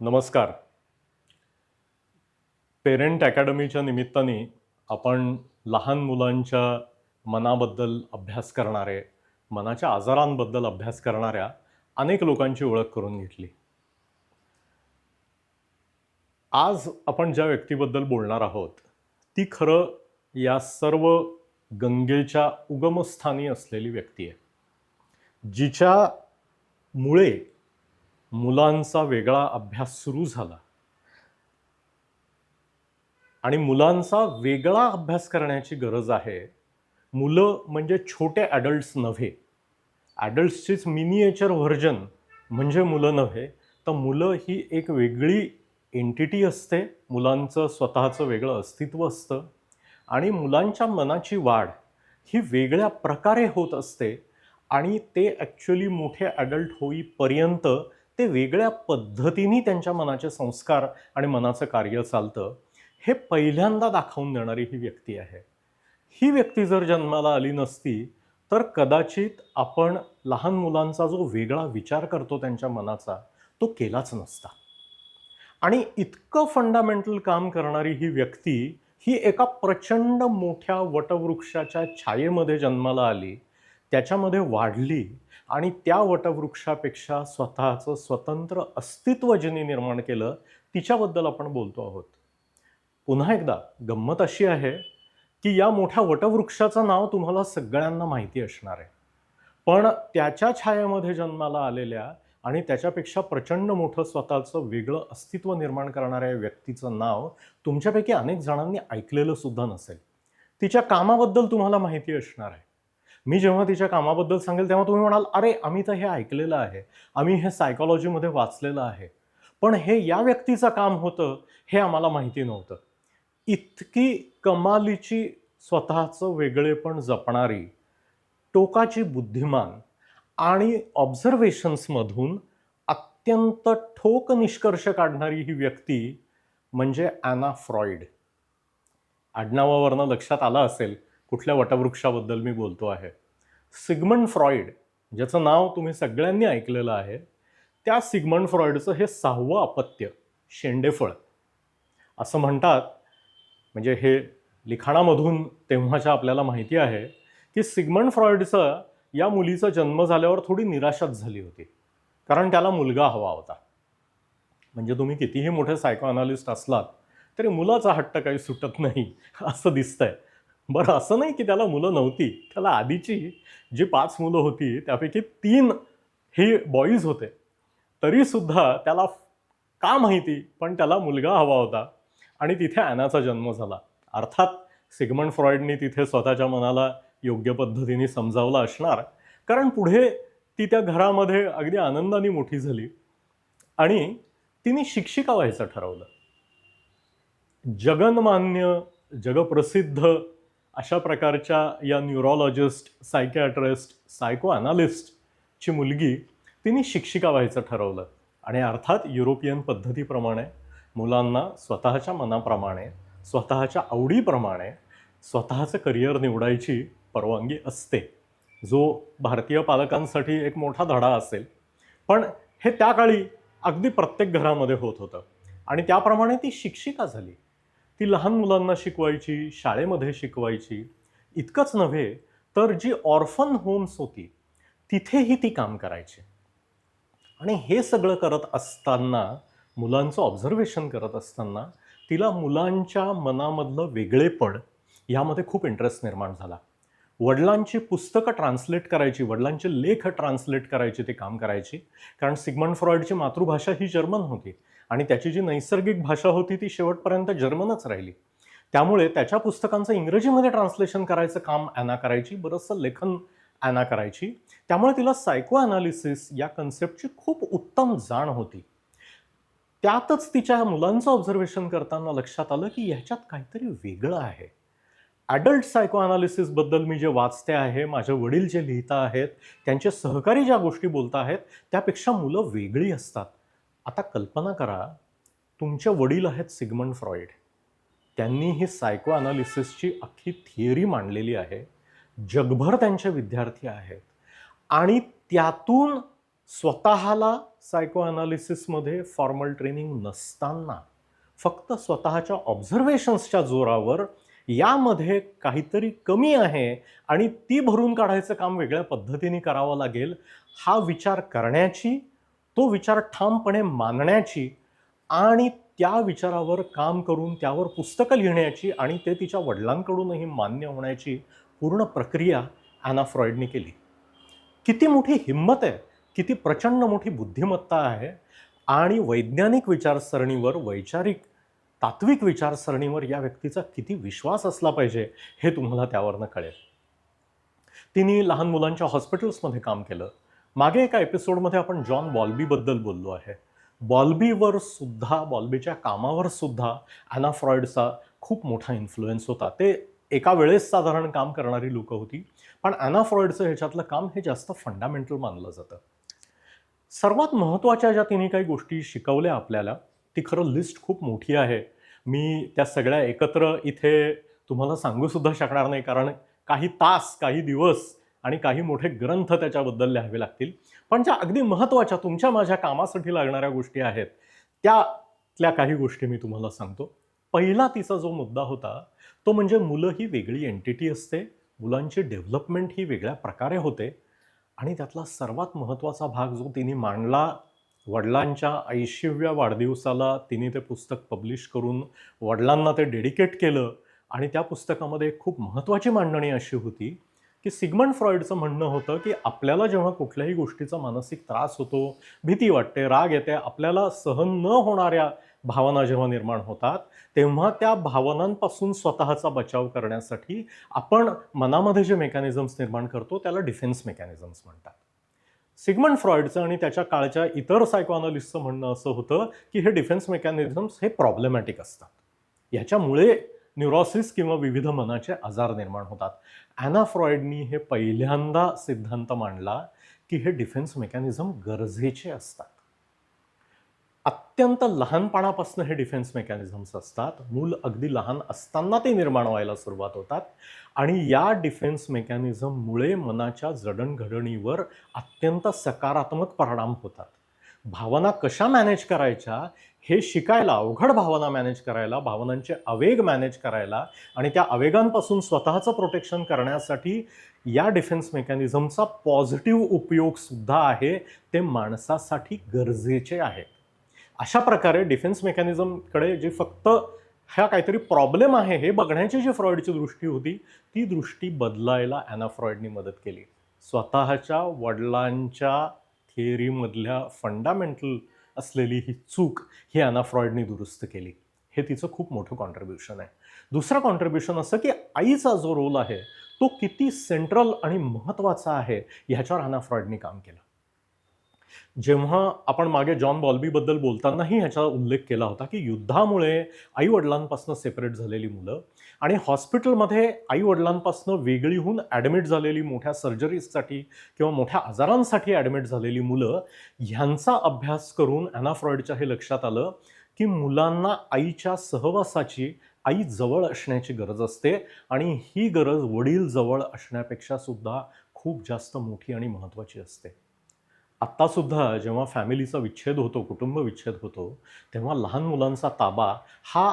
नमस्कार. पेरेंट अकॅडमीच्या निमित्ताने आपण लहान मुलांच्या मनाबद्दल अभ्यास करणारे, मनाच्या आजारांबद्दल अभ्यास करणाऱ्या अनेक लोकांची ओळख करून घेतली. आज आपण ज्या व्यक्तीबद्दल बोलणार आहोत, ती खरं या सर्व गंगेच्या उगमस्थानी असलेली व्यक्ती आहे. जिच्यामुळे मुलांचा वेगळा अभ्यास सुरू झाला आणि मुलांचा वेगळा अभ्यास करण्याची गरज आहे. मुलं म्हणजे छोटे ॲडल्ट्स नव्हे. ॲडल्ट्सचीच मिनिएचर व्हर्जन म्हणजे मुलं नव्हे, तर मुलं ही एक वेगळी एंटिटी असते. मुलांचं स्वतःचं वेगळं अस्तित्व असतं आणि मुलांच्या मनाची वाढ ही वेगळ्या प्रकारे होत असते आणि ते ॲक्च्युअली मोठे ॲडल्ट होईपर्यंत ते वेगळ्या पद्धतीने त्यांच्या मनाचे संस्कार आणि मनाचं कार्य चालतं, हे पहिल्यांदा दाखवून देणारी ही व्यक्ती आहे. ही व्यक्ती जर जन्माला आली नसती, तर कदाचित आपण लहान मुलांचा जो वेगळा विचार करतो त्यांच्या मनाचा, तो केलाच नसता. आणि इतकं फंडामेंटल काम करणारी ही व्यक्ती, ही एका प्रचंड मोठ्या वटवृक्षाच्या छायेमध्ये जन्माला आली, त्याच्यामध्ये वाढली आणि त्या वटवृक्षापेक्षा स्वतःचं स्वतंत्र अस्तित्व जिने निर्माण केलं, तिच्याबद्दल आपण बोलतो आहोत. पुन्हा एकदा गंमत अशी आहे, की या मोठ्या वटवृक्षाचं नाव तुम्हाला सगळ्यांना माहिती असणार आहे. पण त्याच्या छायेमध्ये जन्माला आलेल्या आणि त्याच्यापेक्षा प्रचंड मोठं स्वतःचं वेगळं अस्तित्व निर्माण करणाऱ्या व्यक्तीचं नाव तुमच्यापैकी अनेक जणांनी ऐकलेलं सुद्धा नसेल. तिच्या कामाबद्दल तुम्हाला माहिती असणार आहे. मी जेव्हा तिच्या कामाबद्दल सांगेल तेव्हा तुम्ही म्हणाल, "अरे, आम्ही तर हे ऐकलेलं आहे. आम्ही हे सायकॉलॉजीमध्ये वाचलेलं आहे. पण हे या व्यक्तीचं काम होतं, हे आम्हाला माहिती नव्हतं." इतकी कमालीची स्वतःचं वेगळेपण जपणारी, टोकाची बुद्धिमान आणि ऑब्झर्वेशन्समधून अत्यंत ठोक निष्कर्ष काढणारी ही व्यक्ती म्हणजे ॲना फ्रॉइड. आडनावावरनं लक्षात आलं असेल कुठल्या वटवृक्षाबद्दल मी बोलतो आहे. सिग्मंड फ्रॉइड, ज्याचं नाव तुम्ही सगळ्यांनी ऐकलेलं आहे, त्या सिग्मंड फ्रॉइडचं हे 6वं अपत्य, शेंडेफळ असं म्हणतात. म्हणजे हे लिखाणामधून तेव्हाच्या आपल्याला माहिती आहे, की सिग्मंड फ्रॉइडचं या मुलीचा जन्म झाल्यावर थोडी निराशाच झाली होती. कारण त्याला मुलगा हवा होता. म्हणजे तुम्ही कितीही मोठे सायको अनालिस्ट असलात, तरी मुलाचा हट्ट काही सुटत नाही, असं दिसतंय. बरं, असं नाही की त्याला मुलं नव्हती. त्याला आधीची जी 5 मुलं होती, त्यापैकी 3 हे बॉईज होते. तरीसुद्धा त्याला का माहिती, पण त्याला मुलगा हवा होता आणि तिथे ॲनाचा जन्म झाला. अर्थात सिग्मंड फ्रॉइडनी तिथे स्वतःच्या मनाला योग्य पद्धतीने समजावलं असणार, कारण पुढे ती त्या घरामध्ये अगदी आनंदाने मोठी झाली आणि तिने शिक्षिका व्हायचं ठरवलं. जगन्मान्य, जगप्रसिद्ध अशा प्रकारच्या या न्यूरोलॉजिस्ट, सायकियाट्रिस्ट, सायको ॲनालिस्टची मुलगी तिने शिक्षिका व्हायचं ठरवलं आणि अर्थात युरोपियन पद्धतीप्रमाणे मुलांना स्वतःच्या मनाप्रमाणे, स्वतःच्या आवडीप्रमाणे स्वतःचं करिअर निवडायची परवानगी असते, जो भारतीय पालकांसाठी एक मोठा धडा असेल. पण हे त्या काळी अगदी प्रत्येक घरामध्ये होत होतं आणि त्याप्रमाणे ती शिक्षिका झाली. ती लहान मुलांना शिकवायची, शाळेमध्ये शिकवायची. इतकंच नव्हे, तर जी ऑर्फन होम्स होती, तिथेही ती काम करायची. आणि हे सगळं करत असताना, मुलांचं ऑब्झर्वेशन करत असताना, तिला मुलांच्या मनामधलं वेगळेपण यामध्ये खूप इंटरेस्ट निर्माण झाला. वडिलांची पुस्तकं ट्रान्सलेट करायची, वडिलांचे लेख ट्रान्सलेट करायची ते काम करायची. कारण सिग्मंड फ्रॉइडची मातृभाषा ही जर्मन होती आणि त्याची जी नैसर्गिक भाषा होती ती शेवटपर्यंत जर्मनच राहिली. त्यामुळे त्याच्या पुस्तकांचं इंग्रजीमध्ये ट्रान्सलेशन करायचं काम ॲना करायची, बरंचसं लेखन ॲना करायची. त्यामुळे तिला सायको ॲनालिसिस या कन्सेप्टची खूप उत्तम जाण होती. त्यातच तिच्या मुलांचं ऑब्झर्वेशन करताना लक्षात आलं, की ह्याच्यात काहीतरी वेगळं आहे. ॲडल्ट सायको ॲनालिसिसबद्दल मी जे वाचते आहे, माझे वडील जे लिहिता आहेत, त्यांचे सहकारी ज्या गोष्टी बोलत आहेत, त्यापेक्षा मुलं वेगळी असतात. आता कल्पना करा, तुमचे वडील आहेत सिग्मंड फ्रॉइड. त्यांनी ही सायको ॲनालिसिसची अख्खी थिअरी मांडलेली आहे. जगभर त्यांचे विद्यार्थी आहेत आणि त्यातून स्वतःला सायकोअनालिसिसमध्ये फॉर्मल ट्रेनिंग नसताना फक्त स्वतःच्या ऑब्झर्वेशन्सच्या जोरावर यामध्ये काहीतरी कमी आहे आणि ती भरून काढायचं काम वेगळ्या पद्धतीने करावं लागेल, हा विचार करण्याची, तो विचार ठामपणे मानण्याची आणि त्या विचारावर काम करून त्यावर पुस्तकं लिहिण्याची आणि ते तिच्या वडिलांकडूनही मान्य होण्याची पूर्ण प्रक्रिया ॲना फ्रॉइडनी केली. किती मोठी हिंमत आहे, किती प्रचंड मोठी बुद्धिमत्ता आहे आणि वैज्ञानिक विचारसरणीवर, वैचारिक तात्विक विचारसरणीवर या व्यक्तीचा किती विश्वास असला पाहिजे हे तुम्हाला त्यावरनं कळेल. तिने लहान मुलांच्या हॉस्पिटल्समध्ये काम केलं. मागे एका एपिसोडमध्ये आपण जॉन बॉल्बीबद्दल बोललो आहे. बॉल्बीवर सुद्धा, बॉल्बीच्या कामावर सुद्धा ॲना फ्रॉइडचा खूप मोठा इन्फ्लुएन्स होता. ते एका वेळेस साधारण काम करणारी लोकं होती, पण ॲना फ्रॉइडचं ह्याच्यातलं काम हे जास्त फंडामेंटल मानलं जातं. सर्वात महत्त्वाच्या ज्या तिने काही गोष्टी शिकवल्या आपल्याला, ती खरं लिस्ट खूप मोठी आहे. मी त्या सगळ्या एकत्र इथे तुम्हाला सांगूसुद्धा शकणार नाही, कारण काही तास, काही दिवस आणि काही मोठे ग्रंथ त्याच्याबद्दल लिहावे लागतील. पण ज्या अगदी महत्त्वाच्या तुमच्या माझ्या कामासाठी लागणाऱ्या गोष्टी आहेत, त्यातल्या काही गोष्टी मी तुम्हाला सांगतो. पहिला तिचा जो मुद्दा होता, तो म्हणजे मुलं ही वेगळी एंटिटी असते, मुलांची डेव्हलपमेंट ही वेगळ्या प्रकारे होते आणि त्यातला सर्वात महत्त्वाचा भाग जो तिने मांडला, वडिलांच्या 80व्या वाढदिवसाला तिने ते पुस्तक पब्लिश करून वडिलांना ते डेडिकेट केलं आणि त्या पुस्तकामध्ये एक खूप महत्त्वाची मांडणी अशी होती की सिग्मंड फ्रॉइडचं म्हणणं होतं की आपल्याला जेव्हा कुठल्याही गोष्टीचा मानसिक त्रास होतो, भीती वाटते, राग येते, आपल्याला सहन न होणाऱ्या भावना जेव्हा निर्माण होतात, तेव्हा त्या भावनांपासून स्वतःचा बचाव करण्यासाठी आपण मनामध्ये जे मेकॅनिझम्स निर्माण करतो त्याला डिफेन्स मेकॅनिझम्स म्हणतात. सिग्मंड फ्रॉइडचं आणि त्याच्या काळच्या इतर सायकोअनालिस्टचं म्हणणं असं होतं की हे डिफेन्स मेकॅनिझम्स हे प्रॉब्लेमॅटिक असतात. याच्यामुळे न्यूरोसिस किंवा विविध मनाचे आजार निर्माण होतात. ॲना फ्रॉइडनी हे पहिल्यांदा सिद्धांत मांडला की हे डिफेन्स मेकॅनिझम गरजेचे असतात. अत्यंत लहानपणापासून हे डिफेन्स मेकॅनिझम्स असतात. मूल अगदी लहान असताना ते निर्माण व्हायला सुरुवात होतात आणि या डिफेन्स मेकॅनिझममुळे मनाच्या जडणघडणीवर अत्यंत सकारात्मक परिणाम होतात. भावना कशा मॅनेज करायच्या हे शिकायला, अवघड भावना मॅनेज करायला, भावनांचे आवेग मॅनेज करायला आणि त्या आवेगांपासून स्वतःचं प्रोटेक्शन करण्यासाठी या डिफेन्स मेकॅनिझमचा पॉझिटिव्ह उपयोग सुद्धा आहे. ते माणसासाठी गरजेचे आहे. अशा प्रकारे डिफेन्स मेकॅनिझमकडे जे फक्त हा काहीतरी प्रॉब्लेम आहे हे बघण्याची जी फ्रॉइडची दृष्टी होती, ती दृष्टी बदलायला ॲना फ्रॉइडनी मदत केली. स्वतःच्या वडिलांच्या थिअरीमधल्या फंडामेंटल असलेली ही चूक ही ॲना फ्रॉइडनी दुरुस्त केली. हे तिचं खूप मोठं कॉन्ट्रिब्युशन आहे. दुसरं कॉन्ट्रिब्युशन असं की आईचा जो रोल आहे तो किती सेंट्रल आणि महत्त्वाचा आहे ह्याच्यावर ॲना फ्रॉइडनी काम केलं. जेव्हा आपण मागे जॉन बॉल्बीबद्दल बोलतानाही ह्याचा उल्लेख केला होता की युद्धामुळे आईवडिलांपासून सेपरेट झालेली मुलं आणि हॉस्पिटलमध्ये आईवडिलांपासून वेगळी होऊन ॲडमिट झालेली, मोठ्या सर्जरीजसाठी किंवा मोठ्या आजारांसाठी ॲडमिट झालेली मुलं, ह्यांचा अभ्यास करून ॲना फ्रॉइडच्या हे लक्षात आलं की मुलांना आईच्या सहवासाची, आई जवळ असण्याची गरज असते आणि ही गरज वडील जवळ असण्यापेक्षा सुद्धा खूप जास्त मोठी आणि महत्त्वाची असते. आत्तासुद्धा जेव्हा फॅमिलीचा विच्छेद होतो, कुटुंब विच्छेद होतो, तेव्हा लहान मुलांचा ताबा हा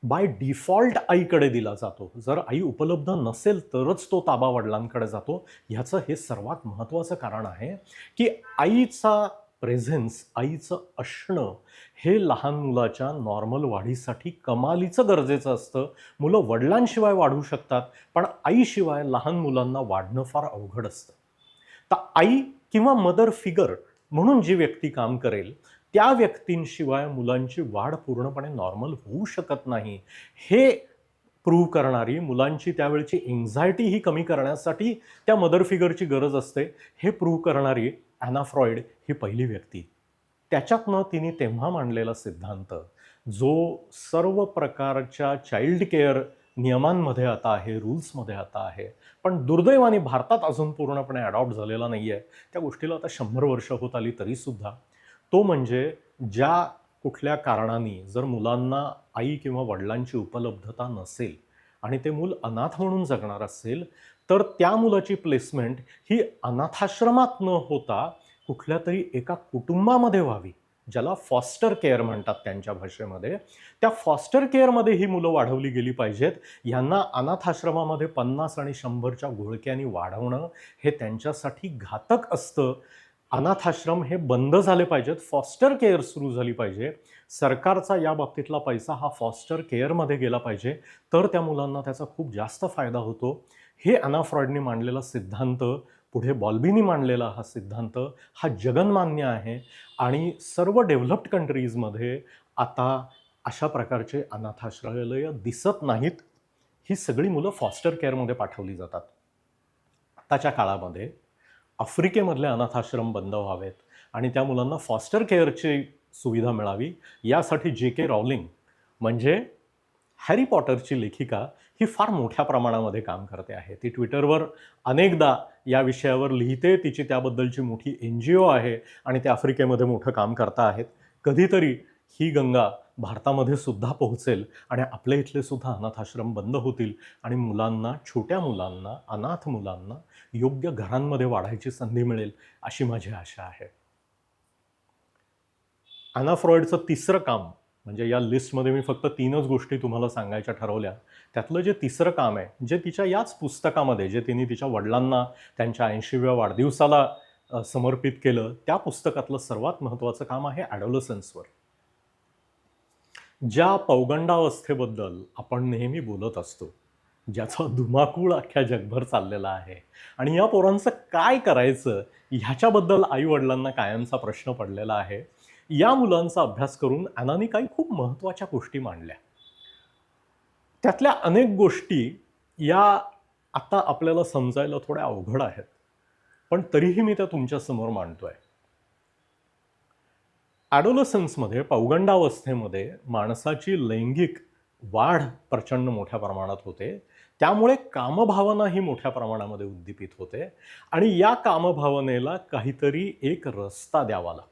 बाय डिफॉल्ट आईकडे दिला जातो. जर आई उपलब्ध नसेल तरच तो ताबा वडिलांकडे जातो. ह्याचं हे सर्वात महत्त्वाचं कारण आहे की आईचा प्रेझेन्स, आईचं असणं हे लहान मुलाच्या नॉर्मल वाढीसाठी कमालीचं गरजेचं असतं. मुलं वडिलांशिवाय वाढू शकतात, पण आईशिवाय लहान मुलांना वाढणं फार अवघड असतं. तर आई किंवा मदर फिगर म्हणून जी व्यक्ती काम करेल, त्या व्यक्तींशिवाय मुलांची वाढ पूर्णपणे नॉर्मल होऊ शकत नाही. हे प्रूव्ह करणारी, मुलांची त्यावेळची एन्झायटी ही कमी करण्यासाठी त्या मदर फिगरची गरज असते, हे प्रूव्ह करणारी ॲना फ्रॉइड ही पहिली व्यक्ती. त्याच्यातनं तिने तेव्हा मांडलेला सिद्धांत, जो सर्व प्रकारच्या चाइल्ड केअर नियमांमध्ये आता आहे, रूल्समध्ये आता आहे, पण दुर्दैवाने भारतात अजून पूर्णपणे अडॉप्ट झालेला नाही आहे. त्या गोष्टीला आता 100 वर्ष होत आली तरीसुद्धा. तो म्हणजे ज्या कुठल्या कारणाने जर मुलांना आई किंवा वडिलांची उपलब्धता नसेल आणि ते मूल अनाथ म्हणून जगणार असेल, तर त्या मुलाची प्लेसमेंट ही अनाथाश्रमात न होता कुठल्या तरी एका कुटुंबामध्ये व्हावी, ज्याला फॉस्टर केअर म्हणतात त्यांच्या भाषेमध्ये. त्या फॉस्टर केअरमध्ये ही मुलं वाढवली गेली पाहिजेत. यांना अनाथाश्रमामध्ये 50 आणि 100च्या घोळक्यानी वाढवणं हे त्यांच्यासाठी घातक असतं. अनाथाश्रम हे बंद झाले पाहिजेत, फॉस्टर केअर सुरू झाली पाहिजे. सरकारचा या बाबतीतला पैसा हा फॉस्टर केअरमध्ये गेला पाहिजे, तर त्या मुलांना त्याचा खूप जास्त फायदा होतो. हे ॲना फ्रॉइडनी मांडलेला सिद्धांत, पुढे बॉल्बीनी मांडलेला हा सिद्धांत, हा जगन्मान्य आहे. आणि सर्व डेव्हलप्ड कंट्रीजमध्ये आता अशा प्रकारचे अनाथाश्रयालय दिसत नाहीत. ही सगळी मुलं फॉस्टर केअरमध्ये पाठवली जातात. आताच्या काळामध्ये आफ्रिकेमधले अनाथाश्रम बंद व्हावेत आणि त्या मुलांना फॉस्टर केअरची सुविधा मिळावी, यासाठी जे.के. रॉलिंग म्हणजे हॅरी पॉटरची लेखिका ही फार मोठ्या प्रमाणामध्ये काम करते आहे. ती ट्विटरवर अनेकदा या विषयावर लिहिते. तिची त्याबद्दलची मोठी NGO आहे आणि ते आफ्रिकेमध्ये मोठं काम करता आहेत. कधीतरी ही गंगा भारतामध्ये सुद्धा पोहोचेल आणि आपल्या इथले सुद्धा अनाथाश्रम बंद होतील आणि मुलांना, छोट्या मुलांना, अनाथ मुलांना योग्य घरांमध्ये वाढायची संधी मिळेल, अशी माझी आशा आहे. ॲना फ्रॉइडचं तिसरं काम, म्हणजे या लिस्टमध्ये मी फक्त 3च गोष्टी तुम्हाला सांगायच्या ठरवल्या. त्यातलं जे तिसरं काम आहे, जे तिच्या याच पुस्तकामध्ये, जे तिने तिच्या वडिलांना त्यांच्या 80व्या वाढदिवसाला समर्पित केलं, त्या पुस्तकातलं सर्वात महत्त्वाचं काम आहे ॲडोलसन्सवर. ज्या पौगंडावस्थेबद्दल आपण नेहमी बोलत असतो, ज्याचा धुमाकूळ अख्ख्या जगभर चाललेला आहे, आणि या पोरांचं काय करायचं ह्याच्याबद्दल आईवडिलांना कायमचा प्रश्न पडलेला आहे. या मुलांचा अभ्यास करून ॲनानी काही खूप महत्त्वाच्या गोष्टी मांडल्या. त्यातल्या अनेक गोष्टी या आता आपल्याला समजायला थोड्या अवघड आहेत, पण तरीही मी त्या तुमच्यासमोर मांडतोय. ॲडोलसन्समध्ये, पौगंडावस्थेमध्ये माणसाची लैंगिक वाढ प्रचंड मोठ्या प्रमाणात होते. त्यामुळे कामभावनाही मोठ्या प्रमाणामध्ये उद्दीपित होते आणि या कामभावनेला काहीतरी एक रस्ता द्यावा लागतो.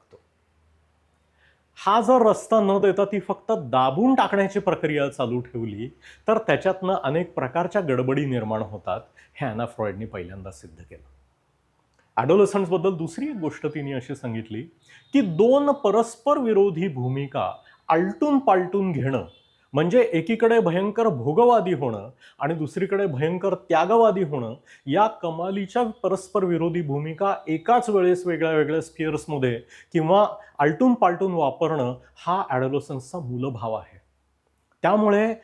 हा जर रस्ता न देता ती फक्त दाबून टाकण्याची प्रक्रिया चालू ठेवली, तर त्याच्यातनं अनेक प्रकारच्या गडबडी निर्माण होतात. हे ॲना फ्रॉइडनी पहिल्यांदा सिद्ध केलं. ॲडोलसन्सबद्दल दुसरी एक गोष्ट तिने अशी सांगितली की 2 परस्पर विरोधी भूमिका आलटून पालटून घेणं, म्हणजे एकीकडे भयंकर भोगवादी होणं आणि दुसरीकडे भयंकर त्यागवादी होणं, या कमालीच्या परस्पर विरोधी भूमिका एकाच वेळेस वेगळ्या वेगळ्या स्फिअर्समध्ये किंवा आलटून पालटून वापरणं, हा ॲडोलसन्सचा मूलभाव आहे. त्यामुळे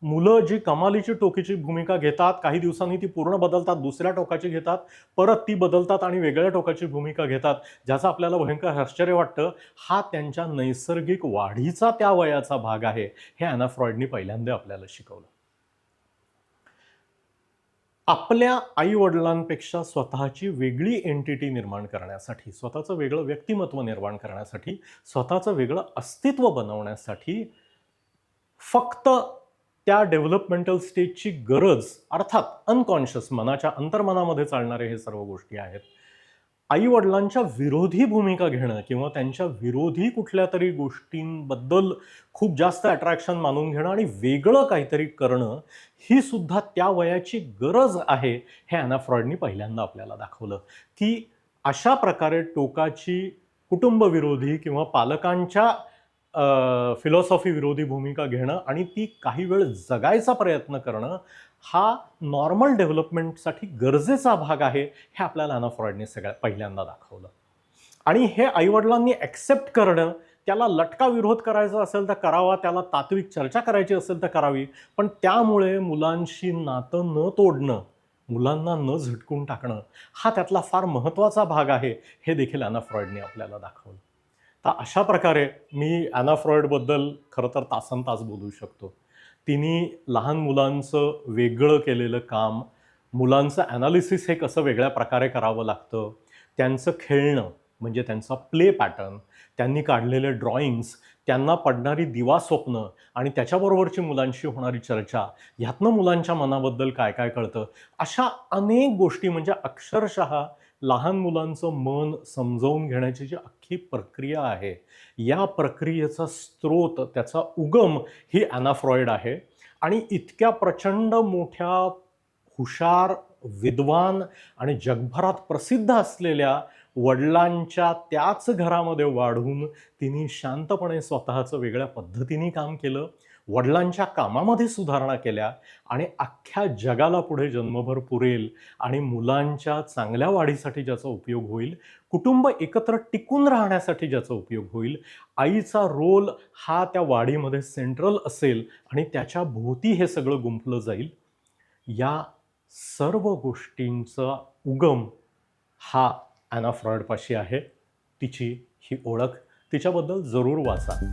मुलं जी कमालीची टोकीची भूमिका घेतात, काही दिवसांनी ती पूर्ण बदलतात, दुसऱ्या टोकाची घेतात, परत ती बदलतात आणि वेगळ्या टोकाची भूमिका घेतात, ज्याचं आपल्याला भयंकर आश्चर्य वाटतं. हा त्यांच्या नैसर्गिक वाढीचा त्या वयाचा भाग आहे. हे ॲना फ्रॉइडनी पहिल्यांदा आपल्याला शिकवलं. आपल्या आईवडिलांपेक्षा स्वतःची वेगळी एंटिटी निर्माण करण्यासाठी, स्वतःचं वेगळं व्यक्तिमत्व निर्माण करण्यासाठी, स्वतःचं वेगळं अस्तित्व बनवण्यासाठी फक्त त्या डेव्हलपमेंटल स्टेजची गरज, अर्थात अनकॉन्शियस, मनाच्या अंतर्मनामध्ये चालणारे हे सर्व गोष्टी आहेत. आईवडिलांच्या विरोधी भूमिका घेणं किंवा त्यांच्या विरोधी कुठल्या तरी गोष्टींबद्दल खूप जास्त अट्रॅक्शन मानून घेणं आणि वेगळं काहीतरी करणं, ही सुद्धा त्या वयाची गरज आहे. हे ॲना फ्रॉइडनी पहिल्यांदा आपल्याला दाखवलं की अशा प्रकारे टोकाची कुटुंबविरोधी किंवा पालकांच्या फिलॉसॉफी विरोधी भूमिका घेणं आणि ती काही वेळ जगायचा प्रयत्न करणं, हा नॉर्मल डेव्हलपमेंटसाठी गरजेचा भाग आहे. हे आपल्याला ॲना फ्रॉइडने सगळ्यात पहिल्यांदा दाखवलं. आणि हे आईवडिलांनी ॲक्सेप्ट करणं, त्याला लटका विरोध करायचा असेल तर करावा, त्याला तात्विक चर्चा करायची असेल तर करावी, पण त्यामुळे मुलांशी नातं न तोडणं, मुलांना न झटकून टाकणं, हा त्यातला फार महत्त्वाचा भाग आहे. हे देखील ॲना फ्रॉइडने आपल्याला दाखवलं. तर अशा प्रकारे मी ॲना फ्रॉइडबद्दल खरं तर तासनतास बोलू शकतो. तिने लहान मुलांचं वेगळं केलेलं काम, मुलांचं ॲनालिसिस हे कसं वेगळ्या प्रकारे करावं लागतं, त्यांचं खेळणं म्हणजे त्यांचा प्ले पॅटर्न, त्यांनी काढलेले ड्रॉइंग्स, त्यांना पडणारी दिवास्वप्न आणि त्याच्याबरोबरची मुलांशी होणारी चर्चा, ह्यातनं मुलांच्या मनाबद्दल काय काय कळतं, अशा अनेक गोष्टी, म्हणजे अक्षरशः लहान मुलांचं मन समजावून घेण्याची जी अख्खी प्रक्रिया आहे, या प्रक्रियेचा स्रोत, त्याचा उगम ही ॲना फ्रॉइड आहे. आणि इतक्या प्रचंड मोठ्या, हुशार, विद्वान आणि जगभरात प्रसिद्ध असलेल्या वडिलांच्या त्याच घरामध्ये वाढून तिने शांतपणे स्वतःचं वेगळ्या पद्धतीने काम केलं, वडिलांच्या कामामध्ये सुधारणा केल्या आणि अख्ख्या जगाला पुढे जन्मभर पुरेल आणि मुलांच्या चांगल्या वाढीसाठी ज्याचा उपयोग होईल, कुटुंब एकत्र टिकून राहण्यासाठी ज्याचा उपयोग होईल, आईचा रोल हा त्या वाढीमध्ये सेंट्रल असेल आणि त्याच्या भोवती हे सगळं गुंफलं जाईल. या सर्व गोष्टींचा उगम हा ॲना फ्रॉइडपाशी आहे. तिची ही ओळख, तिच्याबद्दल जरूर वाचा.